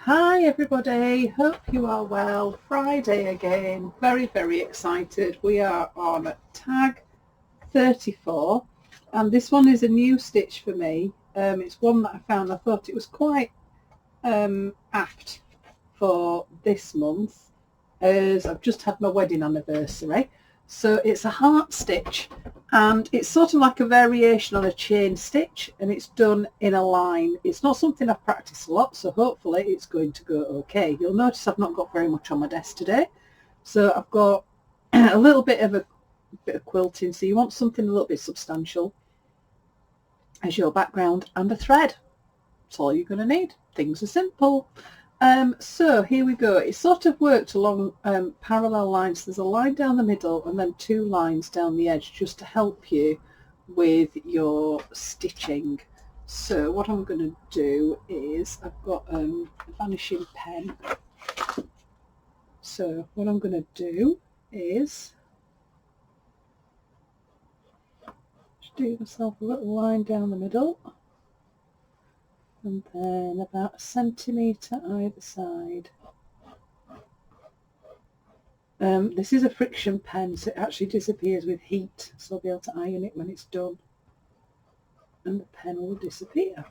Hi everybody, hope you are well. Friday again, very excited. We are on tag 34 and this one is a new stitch for me. It's one that I found, I thought it was quite apt for this month as I've just had my wedding anniversary. So it's a heart stitch and it's sort of like a variation on a chain stitch and it's done in a line. It's not something I've practiced a lot, so hopefully it's going to go okay. You'll notice I've not got very much on my desk today. So I've got a little bit of quilting, so you want something a little bit substantial as your background and a thread. That's all you're going to need. Things are simple. So here we go. It sort of worked along parallel lines. There's a line down the middle and then two lines down the edge just to help you with your stitching. So what I'm going to do is I've got a vanishing pen. So what I'm going to do is just do myself a little line down the middle. And then about 1 centimetre either side. This is a friction pen, so it actually disappears with heat, so I'll be able to iron it when it's done. And the pen will disappear.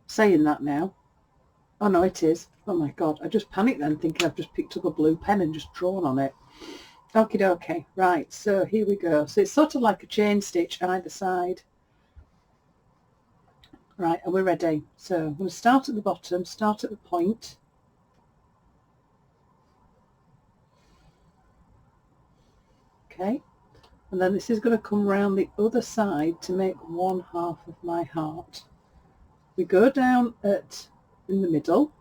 Saying that now. Oh no, it is. Oh my god, I just panicked then thinking I've just picked up a blue pen and just drawn on it. Okie dokie. Right, so here we go. So it's sort of like a chain stitch either side. Right, and we're ready. So I'm going to start at the bottom, start at the point. Okay, and then this is going to come round the other side to make one half of my heart. We go down in the middle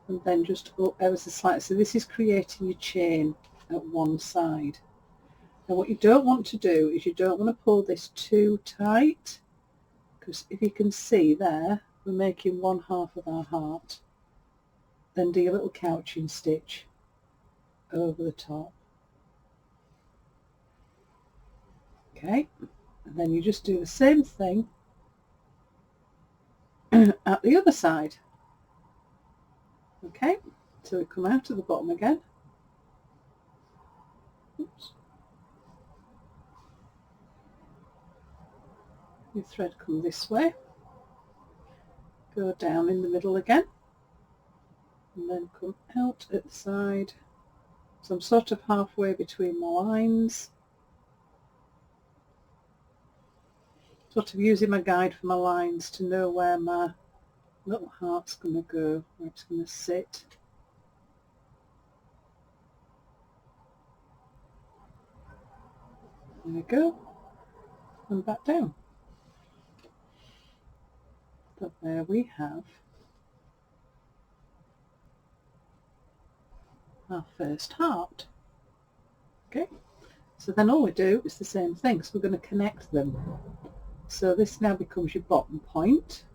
and then just up ever so slightly. So this is creating your chain at one side. Now what you don't want to do is you don't want to pull this too tight, because if you can see there, we're making one half of our heart. Then do your little couching stitch over the top. Okay, and then you just do the same thing at the other side. Okay, so we come out at the bottom again. Oops. Your thread come this way, go down in the middle again, and then come out at the side. So I'm sort of halfway between my lines. Sort of using my guide for my lines to know where my little heart's going to go, where it's going to sit. There we go, and back down. But there we have our first heart. Okay, so then all we do is the same thing, so we're going to connect them. So this now becomes your bottom point.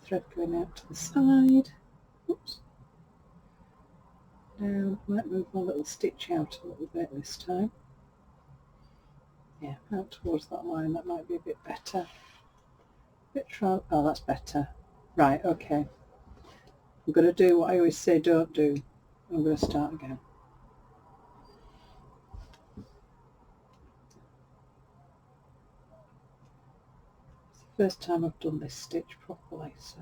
Thread going out to the side. Oops. Down. I might move my little stitch out a little bit this time. Yeah, out towards that line. That might be a bit better. Oh, that's better. Right, okay. I'm going to do what I always say don't do. I'm going to start again. First time I've done this stitch properly, so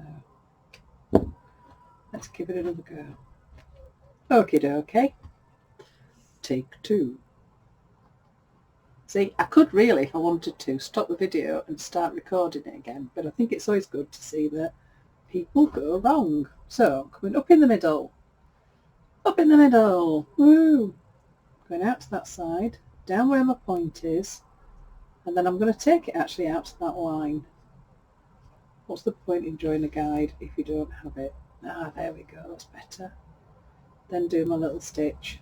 let's give it another go. Okie dokie. Take two. See, I could really, if I wanted to, stop the video and start recording it again, but I think it's always good to see that people go wrong. So, coming up in the middle. Up in the middle. Woo! Going out to that side, down where my point is, and then I'm going to take it actually out to that line. What's the point in drawing a guide if you don't have it? Ah, there we go, that's better. Then do my little stitch.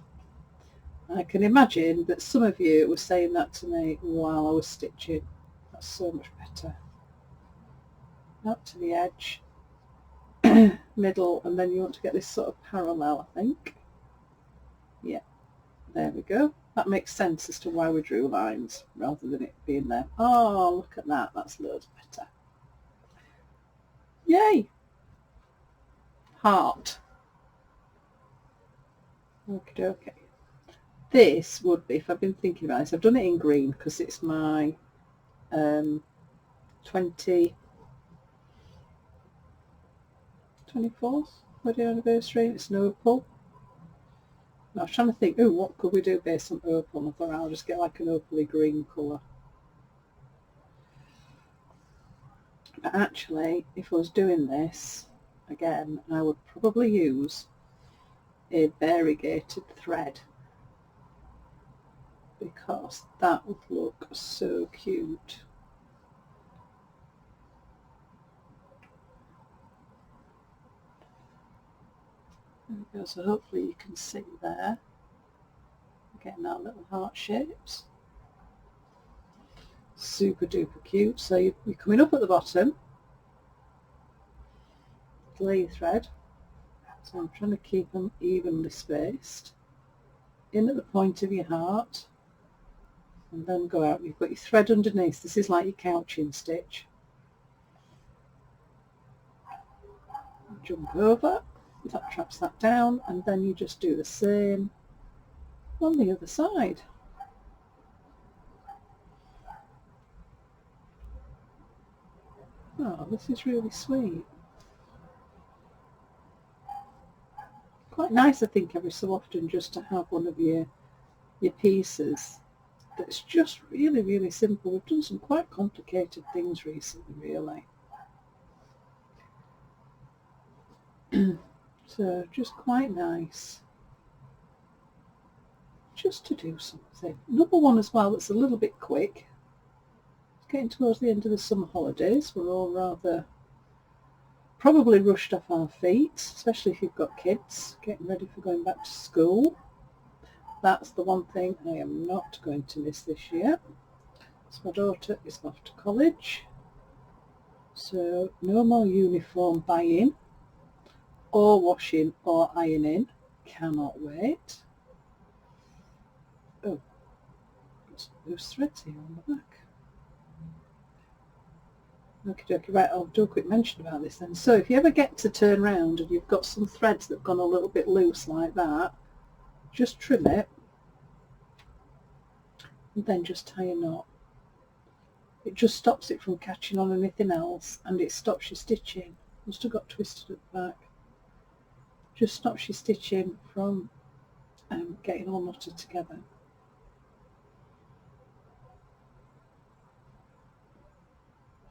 I can imagine that some of you were saying that to me while I was stitching. That's so much better. Out to the edge, middle, and then you want to get this sort of parallel, I think. Yeah, there we go. That makes sense as to why we drew lines rather than it being there. Oh, look at that. That's loads better. Yay! Heart. Okay, okay. This would be, if I've been thinking about this, I've done it in green because it's my 24th wedding anniversary. It's an opal. I was trying to think, oh, what could we do based on opal? And I thought I'll just get like an opally green colour. But actually, if I was doing this again, I would probably use a variegated thread because that would look so cute. There we go, so hopefully you can see there. Getting our little heart shapes. Super duper cute. So you're coming up at the bottom, lay your thread. So I'm trying to keep them evenly spaced. In at the point of your heart, and then go out. You've got your thread underneath. This is like your couching stitch. Jump over, that traps that down, and then you just do the same on the other side. Oh, this is really sweet. Quite nice, I think, every so often just to have one of your pieces that's just really, really simple. We've done some quite complicated things recently, really. So just quite nice just to do something. Another one as well that's a little bit quick. It's getting towards the end of the summer holidays. We're all rather probably rushed off our feet, especially if you've got kids getting ready for going back to school. That's the one thing I am not going to miss this year. So my daughter is off to college, so no more uniform buying or washing or ironing. Cannot wait. Oh, got some loose threads here on the back. Okay, right, I'll do a quick mention about this then. So if you ever get to turn round and you've got some threads that have gone a little bit loose like that, just trim it and then just tie a knot. It just stops it from catching on anything else, and it stops your stitching. Must have got twisted at the back. Just stops your stitching from getting all knotted together.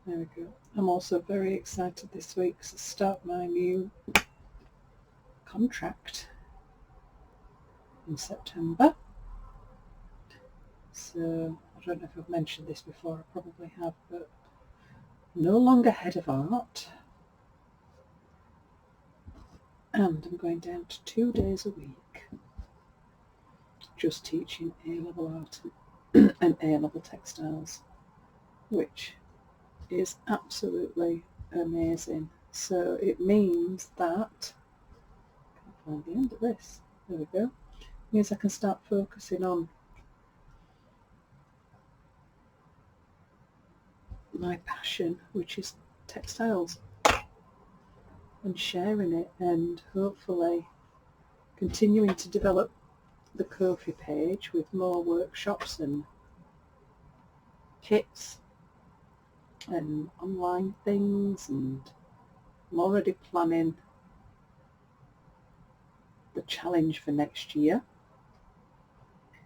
There we go. I'm also very excited this week to start my new contract in September. So I don't know if I've mentioned this before, I probably have, but no longer head of art, and I'm going down to 2 days a week just teaching A-level art and A-level textiles, which is absolutely amazing. So it means that, I can't find the end of this, there we go, it means I can start focusing on my passion, which is textiles, and sharing it, and hopefully continuing to develop the Ko-fi page with more workshops and kits and online things, and I'm already planning the challenge for next year,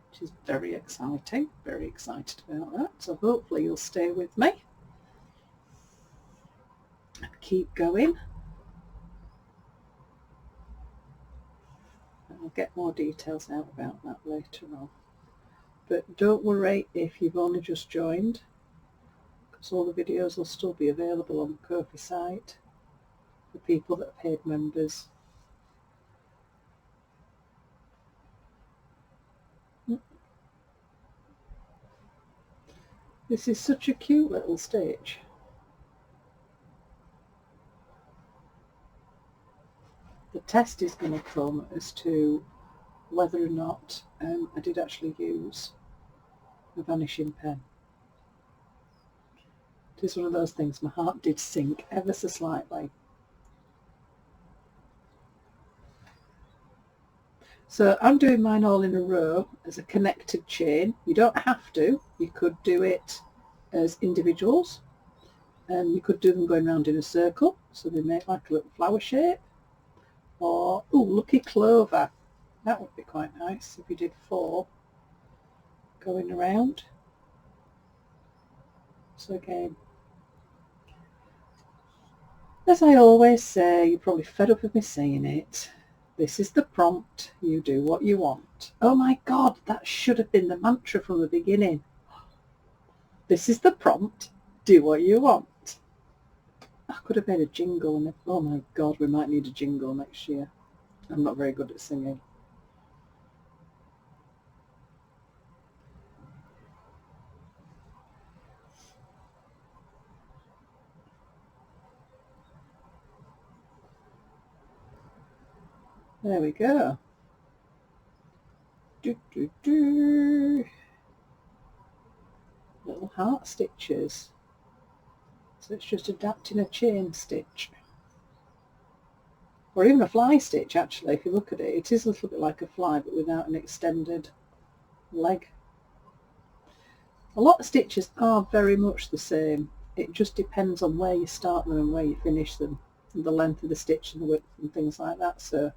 which is very exciting, very excited about that. So hopefully you'll stay with me and keep going. I'll get more details out about that later on. But don't worry if you've only just joined, because all the videos will still be available on the Ko-fi site for people that are paid members. This is such a cute little stitch. The test is going to come as to whether or not I did actually use a vanishing pen. It is one of those things, my heart did sink ever so slightly. So I'm doing mine all in a row as a connected chain. You don't have to. You could do it as individuals. You could do them going round in a circle, so they make like a little flower shape. Or, oh, lucky clover. That would be quite nice if you did 4 going around. So again, as I always say, you're probably fed up with me saying it, this is the prompt, you do what you want. Oh my God, that should have been the mantra from the beginning. This is the prompt, do what you want. I could have made a jingle, and oh my God, we might need a jingle next year. I'm not very good at singing. There we go. Do, do, do. Little heart stitches. So it's just adapting a chain stitch. Or even a fly stitch, actually, if you look at it. It is a little bit like a fly, but without an extended leg. A lot of stitches are very much the same. It just depends on where you start them and where you finish them, and the length of the stitch and the width and things like that. So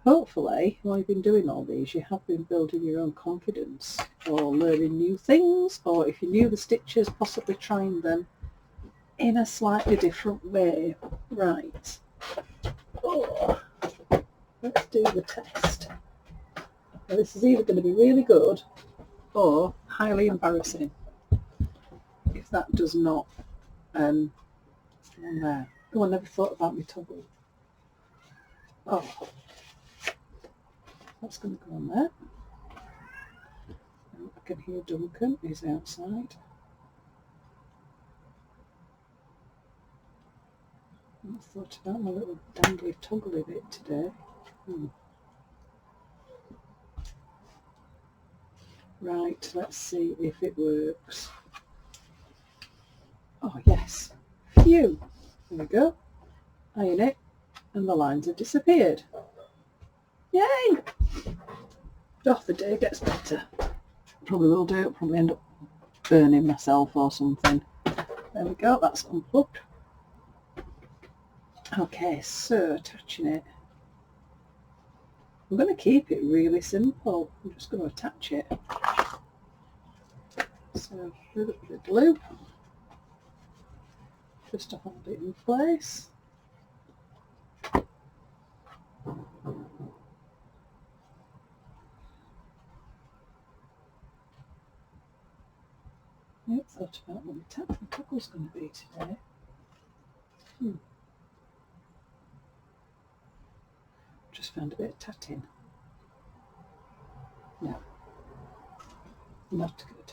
hopefully, while you've been doing all these, you have been building your own confidence or learning new things, or if you knew the stitches, possibly trying them in a slightly different way. Right. Oh, let's do the test. Now, this is either going to be really good or highly embarrassing if that does not on there. Oh, I never thought about my toggle. Oh, that's going to go on there. I can hear Duncan, he's outside. I thought about my little dangly toggly bit today. Right, let's see if it works. Oh yes, phew. There we go. Iron it, and the lines have disappeared. Yay! Oh, the day gets better. Probably will do. It'll probably end up burning myself or something. There we go, that's unplugged. Okay, so attaching it. I'm going to keep it really simple. I'm just going to attach it. So, a little bit of glue, just to hold it in place. I haven't thought about what the toggle's going to be today. Just found a bit of tatting. No, not good.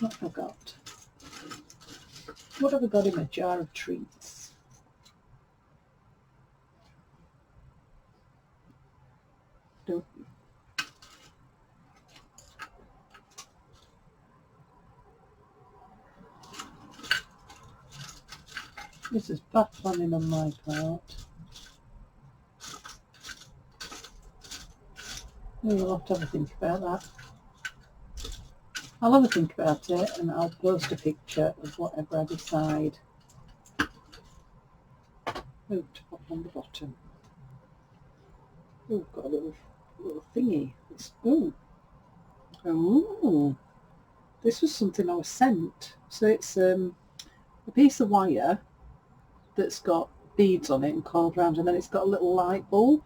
What have I got? What have I got in my jar of treats? Don't. This is bad planning on my part. We'll have to have a think about that. I'll have a think about it and I'll post a picture of whatever I decide. Oh, to pop on the bottom. Oh, got a little thingy. Oh, this was something I was sent. So it's a piece of wire that's got beads on it and coiled round, and then it's got a little light bulb.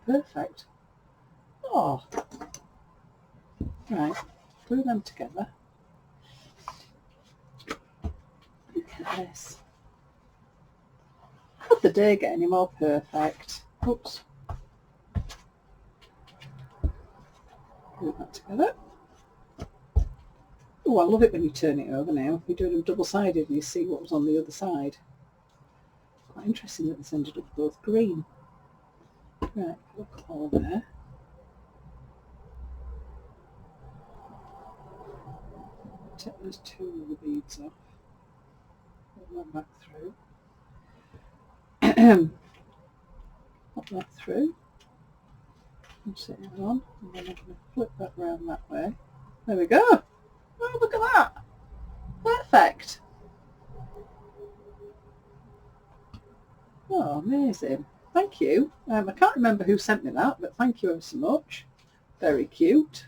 Perfect. Oh, right. Glue them together. Look at this. How'd the day get any more perfect? Oops. Glue that together. Oh, I love it when you turn it over now. You're doing them double-sided and you see what was on the other side. Quite interesting that this ended up both green. Right, look all there. Take those two of the beads off. Put that back through. Pop that through. And sit it on. And then I'm going to flip that round that way. There we go. Oh, look at that. Perfect. Oh, amazing. Thank you. I can't remember who sent me that, but thank you ever so much. Very cute.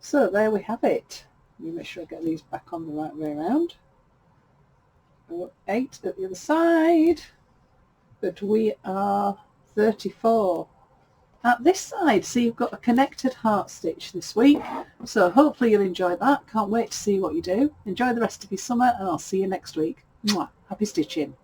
So there we have it. Let me make sure I get these back on the right way around. 8 at the other side. But we are 34 at this side. So you've got a connected heart stitch this week. So hopefully you'll enjoy that. Can't wait to see what you do. Enjoy the rest of your summer and I'll see you next week. Mwah. Happy stitching.